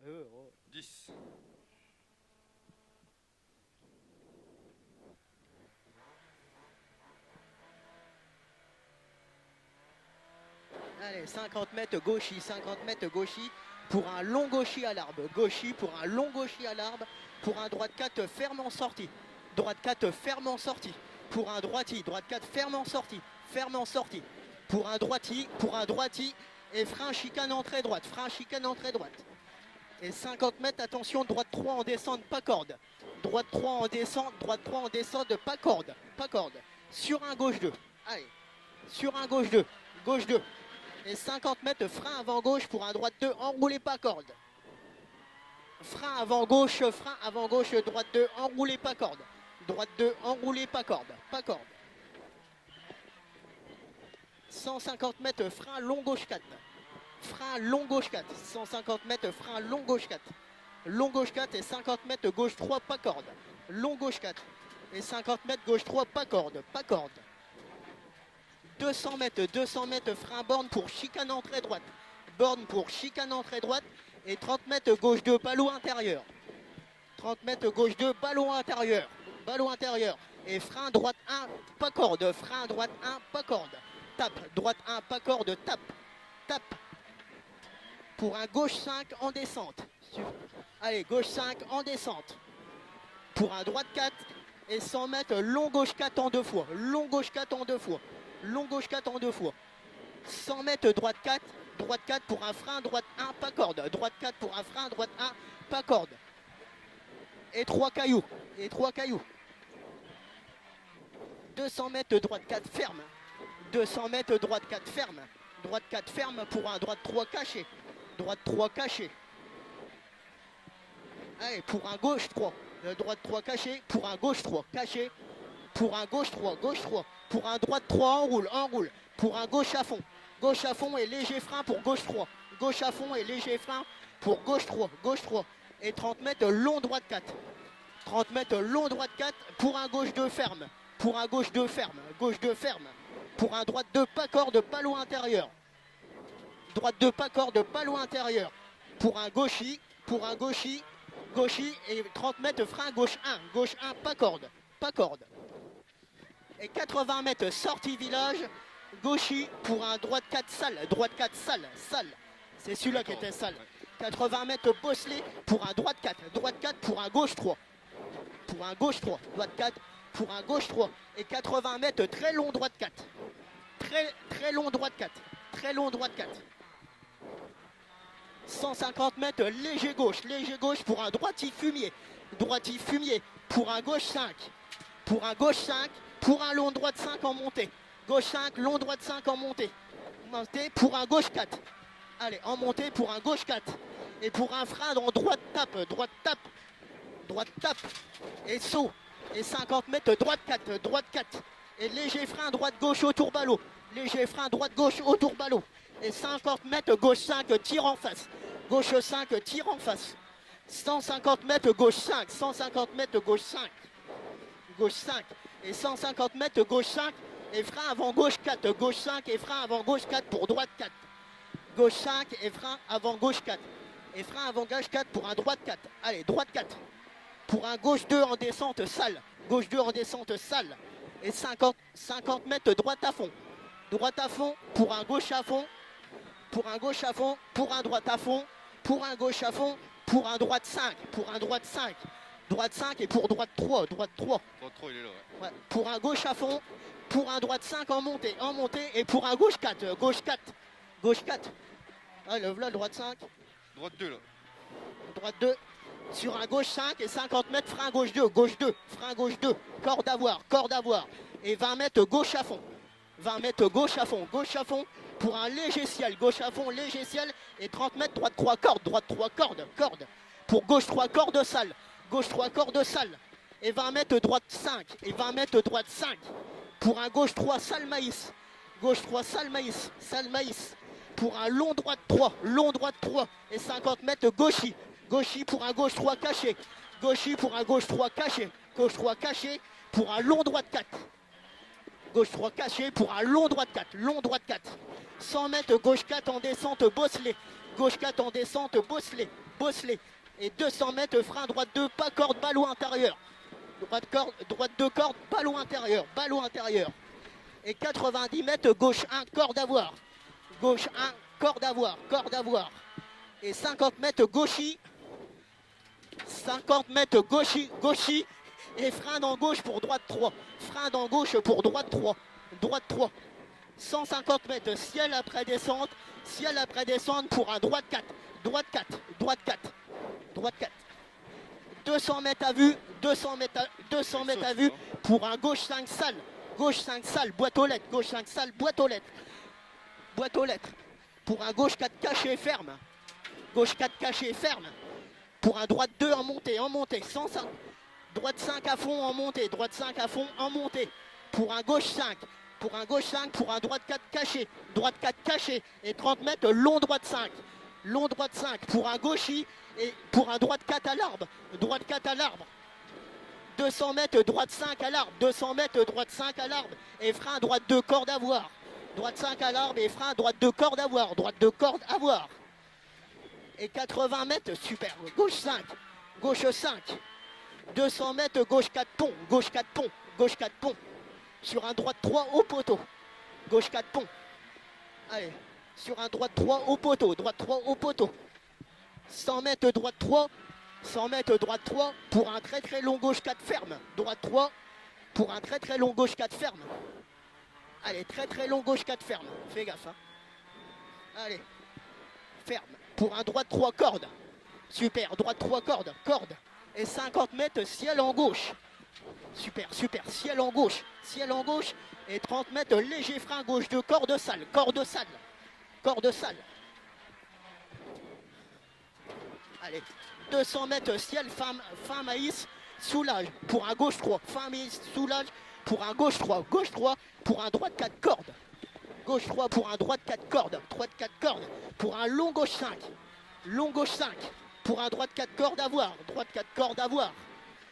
10. Allez, 50 mètres gauchis, 50 mètres gauchis pour un long gauchis à l'arbre. Gauchis pour un long gauchis à l'arbre. Pour un droite 4 ferme en sortie. Droite 4 ferme en sortie. Pour un droiti, droite 4 ferme en sortie. Ferme en sortie. Pour un droiti, et frein chicane entrée droite. Frein chicane entrée droite. Et 50 mètres, attention, droite 3 en descente, pas corde. Droite 3 en descente, pas corde. Pas corde. Sur un gauche 2. Allez. Sur un gauche 2. Gauche 2. Et 50 mètres, frein avant gauche pour un droite 2, enroulé pas corde. Frein avant gauche, droite 2, enroulé pas corde. Droite 2, enroulé pas corde. Pas corde. 150 mètres, frein long gauche 4. Frein long gauche 4. 150 mètres, frein long gauche 4. Long gauche 4 et 50 mètres, gauche 3, pas corde. Long gauche 4. Et 50 mètres, gauche 3, pas corde. Pas corde. 200 mètres, frein borne pour chicane entrée droite. Borne pour chicane entrée droite. Et 30 mètres, gauche 2, ballon intérieur. 30 mètres, gauche 2, ballon intérieur. Ballon intérieur. Et frein droite 1, pas corde. Frein droite 1, pas corde. Tape. Droite 1, pas corde. Tape. Tape. Pour un gauche 5 en descente. Allez, gauche 5 en descente. Pour un droite 4. Et 100 mètres, long gauche 4 en 2 fois. Long gauche 4 en 2 fois. Long gauche 4 en 2 fois. 100 mètres, droite 4. Droite 4 pour un frein, droite 1, pas corde. Droite 4 pour un frein, droite 1, pas corde. Et 3 cailloux. Et 3 cailloux. 200 mètres, droite 4 ferme. 200 mètres, droite 4 ferme. Droite 4 ferme pour un droite 3 caché. Droite 3 caché. Allez, pour un gauche 3. Droite 3 caché. Pour un gauche 3 caché. Pour un gauche 3, gauche 3. Pour un droite 3, enroule, enroule. Pour un gauche à fond. Gauche à fond et léger frein pour gauche 3. Gauche à fond et léger frein pour gauche 3. Gauche 3. Et 30 mètres long droite 4. 30 mètres long droite 4 pour un gauche 2 ferme. Pour un gauche 2 ferme. Gauche 2 ferme. Pour un droite 2 pas corde, ballon intérieur. Droite 2 pas corde, ballon intérieur. Pour un gauchis. Pour un gauchis. Gauchis et 30 mètres frein gauche 1. Gauche 1 pas corde. Pas corde. Et 80 mètres sortie village, gauchis pour un droite 4 sale, droite 4 sale, sale. C'est celui-là qui était sale. 80 mètres bosselé pour un droite 4, droite 4 pour un gauche 3. Pour un gauche 3, droite 4 pour un gauche 3. Et 80 mètres très long droite 4. Très long droite 4. Très long droite 4. 150 mètres léger gauche pour un droiti fumier. Droiti fumier pour un gauche 5. Pour un gauche 5. Pour un long droite 5 en montée. Gauche 5, long droite 5 en montée. Montée pour un gauche 4. Allez, en montée pour un gauche 4. Et pour un frein en droite tape. Droite tape. Droite tape. Et saut. Et 50 mètres droite 4. Droite 4. Et léger frein droite gauche autour ballot. Léger frein droite gauche autour ballot. Et 50 mètres gauche 5 tire en face. Gauche 5 tire en face. 150 mètres gauche 5. 150 mètres gauche 5. Gauche 5. Et 150 mètres gauche 5 et frein avant gauche 4. Gauche 5 et frein avant gauche 4 pour droite 4. Gauche 5 et frein avant gauche 4. Et frein avant gauche 4 pour un droite 4. Allez, droite 4. Pour un gauche 2 en descente sale. Gauche 2 en descente sale. Et 50 mètres droite à fond. Droite à fond pour un gauche à fond. Pour un gauche à fond. Pour un droite à fond. Pour un gauche à fond. Pour un droite 5. Pour un droite 5. Droite 5 et pour droite 3. Droite 3. Droite 3, il est là, ouais. Ouais. Pour un gauche à fond. Pour un droite 5 en montée. En montée. Et pour un gauche 4. Gauche 4. Gauche 4. Allez, le voilà, droite 5. Droite 2, là. Droite 2. Sur un gauche 5 et 50 mètres frein gauche 2. Gauche 2. Frein gauche 2. Corde à voir. Corde à voir. Et 20 mètres gauche à fond. 20 mètres gauche à fond. Gauche à fond. Pour un léger ciel. Gauche à fond. Léger ciel. Et 30 mètres droite 3 cordes. Droite 3 cordes. Corde. Pour gauche 3 cordes sale. Gauche 3 cordes sale. Et 20 mètres droite 5. Et 20 mètres droite 5. Pour un gauche 3 sale maïs. Gauche 3 sale maïs. Sale maïs. Pour un long droite 3. Long droite 3. Et 50 mètres gauchis. Gauchis pour un gauche 3 caché. Gauchis pour un gauche 3 caché. Gauche 3 caché pour un long droite 4. Gauche 3 caché pour un long droite 4. Long droite 4. 100 mètres gauche 4 en descente bosselé. Gauche 4 en descente bosselé. bosselet. Et 200 mètres, frein droite 2, pas corde, ballon intérieur. Droite 2 cordes, ballon intérieur, ballon intérieur. Et 90 mètres, gauche 1, corde à voir. Gauche 1, corde à voir, corde à voir. Et 50 mètres, gauchis. 50 mètres, gauchis, gauchis. Et frein dans gauche pour droite 3. Frein dans gauche pour droite 3. Droite 3. 150 mètres, ciel après descente. Ciel après descente pour un droite 4. Droite 4, droite 4. Droite 4. 200 mètres à vue, 200 mètres à vue pour un gauche 5 salle. Gauche 5 salle, boîte aux lettres. Gauche 5 salle, boîte aux lettres. Boîte aux lettres. Pour un gauche 4 caché ferme. Gauche 4 caché ferme. Pour un droite 2 en montée, en montée. 105. Droite 5 à fond en montée. Droite 5 à fond en montée. Pour un gauche 5. Pour un gauche 5, pour un droite 4 caché. Droite 4 caché. Et 30 mètres, long droite 5. Long droite 5 pour un gauchis. Et pour un droite 4 à l'arbre. Droite 4 à l'arbre. 200 mètres, droite 5 à l'arbre. 200 mètres, droite 5 à l'arbre. Et frein, droite 2, corde à voir. Droite 5 à l'arbre et frein, droite 2, corde à voir. Droite 2, corde à voir. Et 80 mètres, super. Gauche 5. Gauche 5. 200 mètres, gauche 4 pont. Gauche 4 pont. Gauche 4 pont. Sur un droite 3 au poteau. Gauche 4 pont. Allez. Sur un droite 3 au poteau. Droite 3 au poteau. 100 mètres, droite 3. 100 mètres, droite 3. Pour un très très long gauche 4 ferme. Droite 3. Pour un très très long gauche 4 ferme. Allez, très très long gauche 4 ferme. Fais gaffe. Hein. Allez. Ferme. Pour un droite 3 corde. Super. Droite 3 corde. Corde. Et 50 mètres, ciel en gauche. Super, super. Ciel en gauche. Ciel en gauche. Et 30 mètres, léger frein gauche 2, corde salle. Corde salle. Corde salle. Allez. 200 mètres, ciel, fin maïs, soulage. Pour un gauche 3. Fin maïs, soulage. Pour un gauche 3. Gauche 3. Pour un droite 4 cordes. Gauche 3 pour un droite 4 cordes. Droite 4 cordes. Pour un long gauche 5. Long gauche 5. Pour un droite 4 cordes à voir. Droite 4 cordes à voir.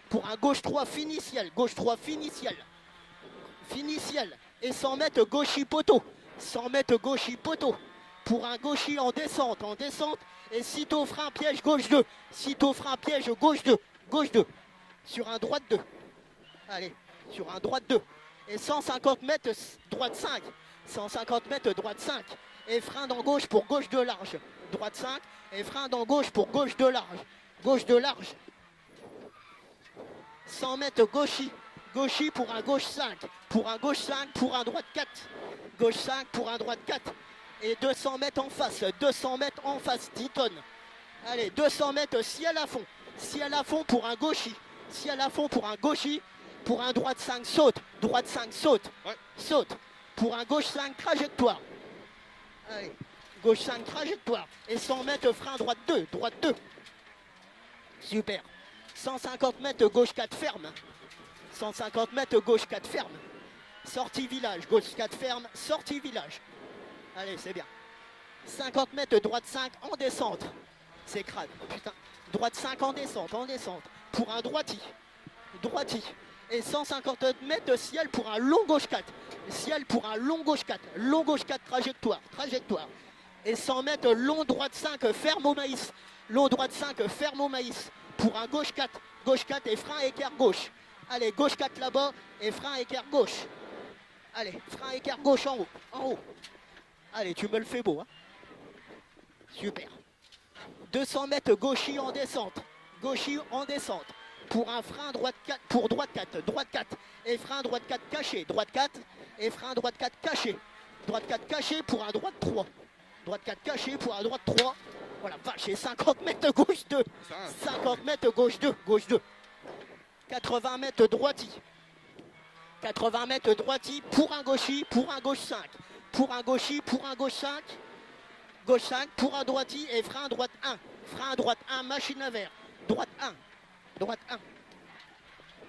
Pour un gauche 3 fini ciel. Gauche 3 fini ciel. Fini ciel. Et 100 mètres gauchis poteau. 100 mètres gauchis poteau. Pour un gauchis en descente. En descente. Et sitôt frein piège gauche 2. Sitôt frein piège gauche 2. Gauche 2. Sur un droite 2. Allez. Sur un droite 2. Et 150 mètres droite 5. 150 mètres droite 5. Et frein dans gauche pour gauche 2 large. Droite 5. Et frein dans gauche pour gauche 2 large. Gauche 2 large. 100 mètres gauchis. Gauchis pour un gauche 5. Pour un gauche 5. Pour un droite 4. Gauche 5 pour un droite 4. Et 200 mètres en face. 200 mètres en face. 10 tonnes. Allez, 200 mètres ciel à fond. Ciel à fond pour un gauchis. Ciel à fond pour un gauchis. Pour un droite 5 saute. Droite 5 saute. Ouais. Saute. Pour un gauche 5 trajectoire. Allez. Gauche 5 trajectoire. Et 100 mètres frein droite 2. Droite 2. Super. 150 mètres gauche 4 ferme. 150 mètres gauche 4 ferme. Sortie village. Gauche 4 ferme. Sortie village. Allez, c'est bien. 50 mètres droite 5 en descente. C'est crade. Putain. Droite 5 en descente. En descente. Pour un droiti. Droiti. Et 150 mètres ciel pour un long gauche 4. Ciel pour un long gauche 4. Long gauche 4 trajectoire. Trajectoire. Et 100 mètres long droite 5 ferme au maïs. Long droite 5 ferme au maïs. Pour un gauche 4. Gauche 4 et frein écart gauche. Allez, gauche 4 là-bas et frein écart gauche. Allez, frein écart gauche en haut. En haut. Allez, tu me le fais beau. Hein. Super. 200 mètres gauchis en descente. Gauchis en descente. Pour un frein droite 4, pour droite 4, droite 4, et frein droite 4 caché, droite 4, et frein droite 4 caché, droite 4 caché pour un droite 3, droite 4 caché pour un droite 3, voilà, vache, et 50 mètres gauche 2, 50 mètres gauche 2, gauche 2, 80 mètres droiti, 80 mètres droiti pour un gauchis, pour un gauche 5, pour un gauchis, pour un gauche 5, gauche 5, pour un droiti, et frein droite 1, frein droite 1, machine à verre, droite 1. Droite 1.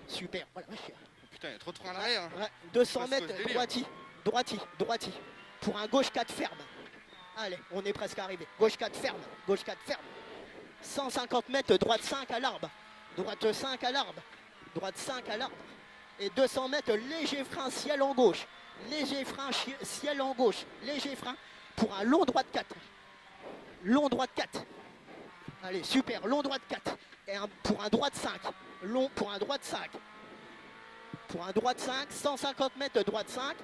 Super. Voilà. Putain, il y a trop de frein à l'arrière. Hein. Ouais. 200 mètres droiti. Droiti. Droiti. Pour un gauche 4 ferme. Allez, on est presque arrivé. Gauche 4 ferme. Gauche 4 ferme. 150 mètres droite 5 à l'arbre. Droite 5 à l'arbre. Droite 5 à l'arbre. Et 200 mètres léger frein ciel en gauche. Léger frein ciel en gauche. Léger frein pour un long droite 4. Long droite 4. Allez, super. Long droite 4. Et pour un droite 5. Long pour un droite 5. Pour un droite 5. 150 mètres de droite 5.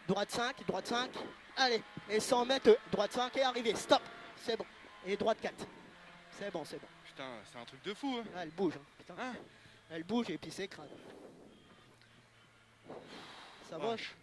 Droite 5, droite 5. Allez. Et 100 mètres, droite 5 et arrivé. Stop. C'est bon. Et droite 4. C'est bon, c'est bon. Putain, c'est un truc de fou. Hein. Ah, elle bouge. Hein. Putain. Hein Elle bouge et puis c'est crade. Ça Ouais. moche.